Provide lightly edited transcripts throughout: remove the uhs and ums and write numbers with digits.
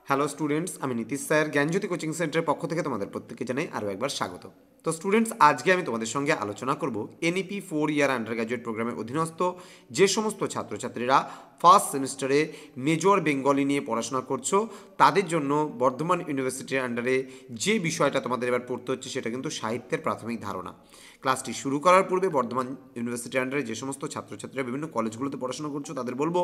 Hello students, আমি Nitish sir জ্ঞানজ্যোতি coaching সেন্টারের পক্ষ থেকে তোমাদের প্রত্যেককে জানাই আরও একবার স্বাগত। তো স্টুডেন্টস, আজকে আমি তোমাদের সঙ্গে আলোচনা করব এনইপি 4 ইয়ার আন্ডার গ্র্যাজুয়েট প্রোগ্রামের অধীনস্থ যে সমস্ত ছাত্রছাত্রীরা ফার্স্ট সেমিস্টারে মেজর বেঙ্গলি নিয়ে পড়াশোনা করছো তাদের জন্য বর্ধমান ইউনিভার্সিটির আন্ডারে যে বিষয়টা তোমাদের এবার পড়তে হচ্ছে সেটা কিন্তু সাহিত্যের প্রাথমিক ধারণা। ক্লাসটি শুরু করার পূর্বে বর্ধমান ইউনিভার্সিটির আন্ডারে যে সমস্ত ছাত্রছাত্রীরা বিভিন্ন কলেজগুলোতে পড়াশোনা করছো তাদের বলবো,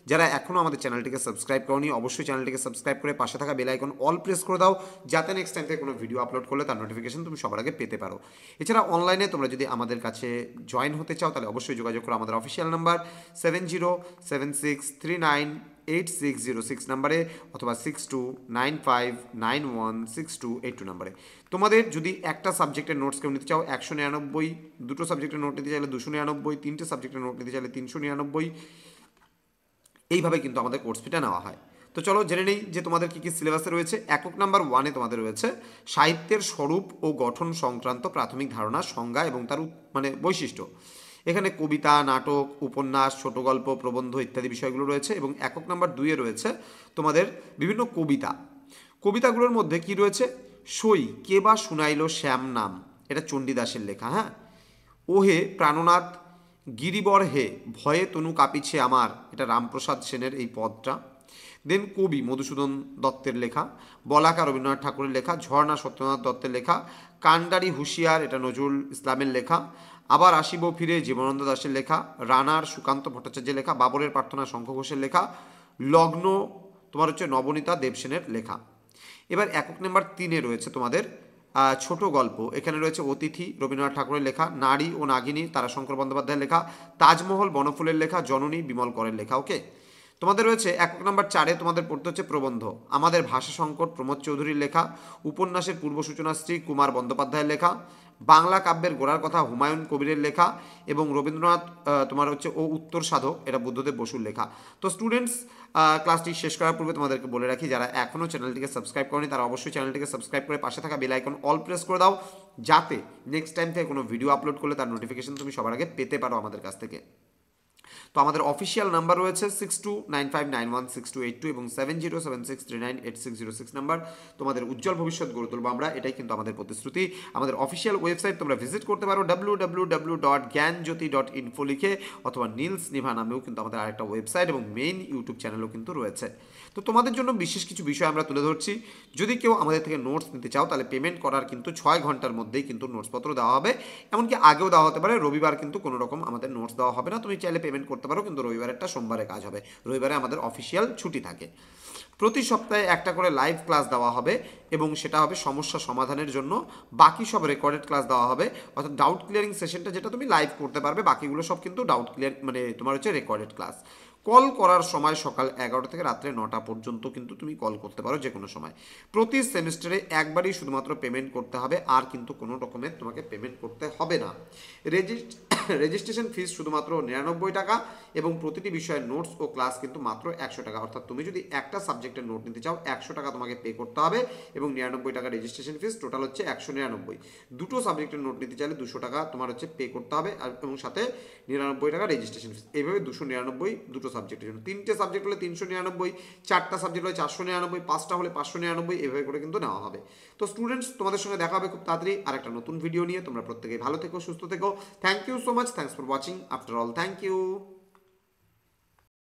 যারা এখনও আমাদের চ্যানেলটিকে সাবস্ক্রাইব করোনি অবশ্যই চ্যানেলটিকে সাবস্ক্রাইব করে পাশে থাকা বেল আইকন অল প্রেস করে দাও, যাতে নেক্সট টাইম থেকে কোনো ভিডিও আপলোড করলে তার নোটিফিকেশন তুমি সবার আগে পেতে পারো। এছাড়া অনলাইনে তোমরা যদি আমাদের কাছে জয়েন হতে চাও তাহলে অবশ্যই যোগাযোগ করো আমাদের অফিসিয়াল নাম্বার 7076398606 নাম্বারে অথবা 6295916282 নাম্বারে। তোমাদের যদি একটা সাবজেক্টের নোটস কেউ নিতে চাও 199, দুটো সাবজেক্টের নোট নিতে চাইলে 299, তিনটে সাবজেক্টের নোট নিতে চাইলে 399, এইভাবে কিন্তু আমাদের কোর্স ফিটা নেওয়া হয়। তো চলো জেনে নেই যে তোমাদের কী কী সিলেবাসে রয়েছে। একক নাম্বার 1-এ তোমাদের রয়েছে সাহিত্যের স্বরূপ ও গঠন সংক্রান্ত প্রাথমিক ধারণা, সংজ্ঞা এবং তার বৈশিষ্ট্য। এখানে কবিতা, নাটক, উপন্যাস, ছোট গল্প, প্রবন্ধ ইত্যাদি বিষয়গুলো রয়েছে। এবং একক নাম্বার 2-এ রয়েছে তোমাদের বিভিন্ন কবিতা। কবিতাগুলোর মধ্যে কি রয়েছে? সই কে বা শুনাইল শ্যাম নাম, এটা চণ্ডীদাসের লেখা। হ্যাঁ। ওহে প্রাণনাথ গিরিবর হে ভয়ে তনু কাঁপিছে আমার, এটা রামপ্রসাদ সেনের এই পদটা। দেন কবি মধুসূদন দত্তের লেখা। বলাকা রবীন্দ্রনাথ ঠাকুরের লেখা। ঝর্ণা সত্যনাথ দত্তের লেখা। কান্ডারি হুঁশিয়ার, এটা নজরুল ইসলামের লেখা। আবার আসিব ফিরে জীবনানন্দ দাশের লেখা। রানার সুকান্ত ভট্টাচার্যের লেখা। বাবরের প্রার্থনা শঙ্খ ঘোষের লেখা। লগ্ন তোমার হচ্ছে নবনীতা দেবসেনের লেখা। এবার একক নাম্বার 3-এ রয়েছে তোমাদের ছোট গল্প। এখানে রয়েছে অতিথি রবীন্দ্রনাথ ঠাকুরের লেখা। নারী ও নাগিনী তারাশঙ্কর বন্দ্যোপাধ্যায়ের লেখা। তাজমহল বনফুলের লেখা। জননী বিমল করের লেখা। ওকে। তোমাদের রয়েছে একক নাম্বার 4-এ তোমাদের পড়তে হচ্ছে প্রবন্ধ। আমাদের ভাষা সংকট প্রমোদ চৌধুরীর লেখা। উপন্যাসের পূর্ব সূচনা শ্রী কুমার বন্দ্যোপাধ্যায়ের লেখা। বাংলা কাব্যের গোড়ার কথা হুমায়ুন কবিরের লেখা। এবং রবীন্দ্রনাথ তোমার হচ্ছে ও উত্তর সাধক, এটা বুদ্ধদেব বসুর লেখা। তো স্টুডেন্টস, ক্লাসটি শেষ করার পূর্বে তোমাদেরকে বলে রাখি, যারা এখনও চ্যানেলটিকে সাবস্ক্রাইব করেনি তারা অবশ্যই চ্যানেলটিকে সাবস্ক্রাইব করে পাশে থাকা বেল আইকন অল প্রেস করে দাও, যাতে নেক্সট টাইম থেকে কোনো ভিডিও আপলোড করলে তার নোটিফিকেশন তুমি সবার আগে পেতে পারো আমাদের কাছ থেকে। তো আমাদের অফিসিয়াল নাম্বার রয়েছে 6295916282 এবং 7076398606 নাম্বার। তোমাদের উজ্জ্বল ভবিষ্যৎ গড়ে তুলবো আমরা, এটাই কিন্তু আমাদের প্রতিশ্রুতি। আমাদের অফিসিয়াল ওয়েবসাইট তোমরা ভিজিট করতে পারো www.gyanjyoti.info লিখে, অথবা নীলস নিভা নামেও কিন্তু আমাদের আরেকটা ওয়েবসাইট এবং মেইন ইউটিউব চ্যানেলও কিন্তু রয়েছে। তো তোমাদের জন্য বিশেষ কিছু বিষয় আমরা তুলে ধরছি। যদি কেউ আমাদের থেকে নোটস নিতে চাও তাহলে পেমেন্ট করার কিন্তু 6 ঘন্টার মধ্যেই কিন্তু নোটসপত্র দেওয়া হবে। এমনকি আগেও দেওয়া হতে পারে। রবিবার কিন্তু কোনো রকম আমাদের নোটস দেওয়া হবে না, তুমি চাইলে পেমেন্ট করতে পারো, কিন্তু রবিবারেরটা সোমবারে কাজ হবে। রবিবারে আমাদের অফিসিয়াল ছুটি থাকে। প্রতি সপ্তাহে একটা করে লাইভ ক্লাস দেওয়া হবে এবং সেটা হবে সমস্যা সমাধানের জন্য। বাকি সব রেকর্ডেড ক্লাস দেওয়া হবে, অর্থাৎ ডাউট ক্লিয়ারিং সেশনটা যেটা তুমি লাইভ করতে পারবে, বাকিগুলো সব কিন্তু ডাউট ক্লিয়ার তোমার হচ্ছে রেকর্ডেড ক্লাস। কল করার সময় সকাল 11টা থেকে রাত্রে 9টা পর্যন্ত কিন্তু তুমি কল করতে পারো যে কোনো সময়। প্রতি সেমিস্টারে একবারই শুধুমাত্র পেমেন্ট করতে হবে, আর কিন্তু কোনো রকমের তোমাকে পেমেন্ট করতে হবে না। রেজিস্ট্রেশন ফিস শুধুমাত্র 99 টাকা এবং প্রতিটি বিষয়ের নোটস ও ক্লাস কিন্তু মাত্র 100 টাকা। অর্থাৎ তুমি যদি একটা সাবজেক্টের নোট নিতে চাও 100 টাকা তোমাকে পে করতে হবে এবং 99 টাকা রেজিস্ট্রেশন ফিস, টোটাল হচ্ছে 199। দুটো সাবজেক্টের নোট নিতে চাইলে 200 টাকা তোমার হচ্ছে পে করতে হবে এবং সাথে 99 টাকা রেজিস্ট্রেশন ফিস। এইভাবে 299 দুটো সাবজেক্টের জন্য। 3টে সাবজেক্ট হলে 399, 4টা সাবজেক্ট হলে 499, 5টা হলে 599, এভাবে করে কিন্তু নেওয়া হবে। তো স্টুডেন্টস, তোমাদের সঙ্গে দেখা হবে খুব তাড়াতাড়ি আর একটা নতুন ভিডিও নিয়ে। তোমরা প্রত্যেকেই ভালো থেকো, সুস্থ থেকো। Thank you so much. Thanks for watching after all. Thank you.